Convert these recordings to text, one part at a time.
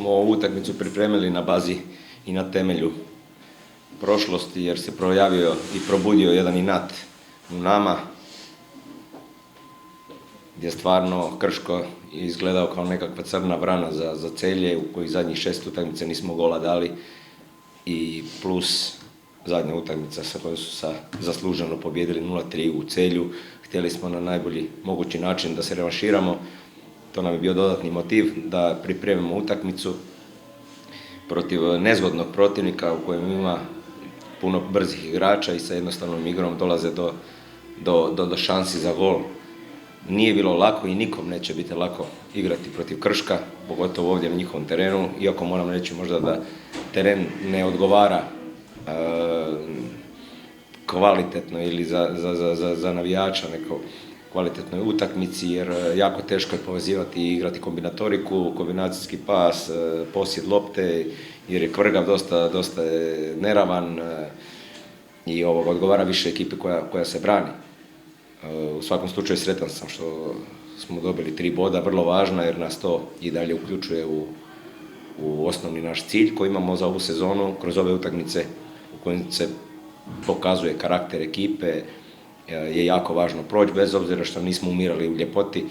smo ovu utakmicu pripremili na bazi i na temelju prošlosti, jer se projavio i probudio jedan inat u nama, gdje stvarno Krško izgledao kao nekakva crna vrana za Celje, u kojih zadnjih 6 utakmica nismo gola dali, i plus zadnja utakmica sa kojom su zasluženo pobijedili 0-3 u Celju. Htjeli smo na najbolji mogući način da se revanširamo. To nam je bio dodatni motiv da pripremimo utakmicu protiv nezgodnog protivnika u kojem ima puno brzih igrača i sa jednostavnom igrom dolaze do šansi za gol. Nije bilo lako i nikom neće biti lako igrati protiv Krška, pogotovo ovdje na njihovom terenu, iako moram reći možda da teren ne odgovara kvalitetno ili za navijača neko kvalitetnoj utakmici, jer jako teško je povezivati i igrati kombinatoriku, kombinacijski pas, posjed lopte, jer je kvrgav, dosta je neravan i odgovara više ekipi koja se brani. U svakom slučaju sretan sam što smo dobili 3 boda, vrlo važna, jer nas to i dalje uključuje u osnovni naš cilj koji imamo za ovu sezonu kroz ove utakmice u kojim se pokazuje karakter ekipe. Je jako važno proći, bez obzira što nismo umirali u ljepoti,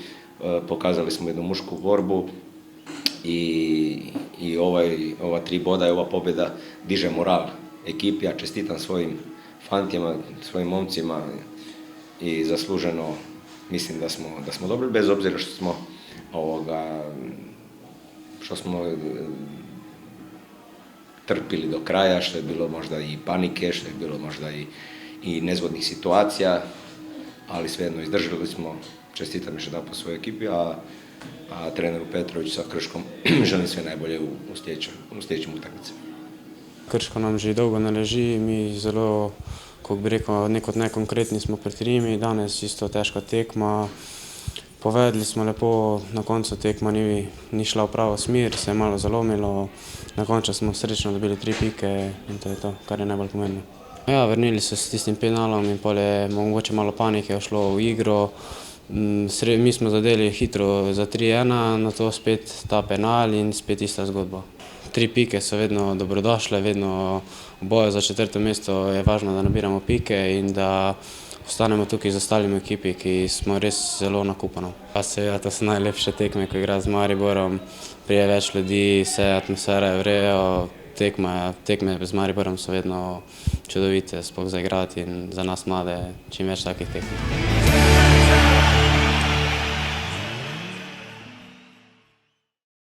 pokazali smo jednu mušku borbu i ova 3 boda i ova pobjeda diže moral ekipi. Ja čestitam svojim fantima, svojim momcima i zasluženo mislim da smo dobili, bez obzira što smo trpili do kraja, što je bilo možda i panike, što je bilo možda i nezgodnih situacija, ali svejedno izdržali smo. Čestitam još jedan po svojoj ekipi, a treneru Petroviću sa Krškom želim sve najbolje u sljedećim utakmicama. Krško nam že dolgo ne leži, mi zelo, kako bi rekel, nekonkretni smo pred Rimi, danes isto težka tekma. Povedli smo lepo, na koncu tekma ni šla v pravo smer, se je malo zalomilo, na koncu smo srečno dobili 3 pike in to je to, kar je najbolj pomembno. Ja, vrnili so s tistim penalom in pol je mogoče malo panike šlo v igro. Mi smo zadeli hitro za 3-1, na to spet ta penal in spet ista zgodba. 3 pike so vedno dobrodošle, vedno v boju za 4. mesto je važno, da nabiramo pike in da ostanemo tukaj z ostalimi ekipi, ki smo res zelo nakupano. Pa seveda, to so najlepše tekme, ko igra z Mariborom, prije več ljudi, vse atmosfera je vrejo, tekme z Mariborom so vedno čudovite, sploh za igrati in za nas mlade čim več takih tekem.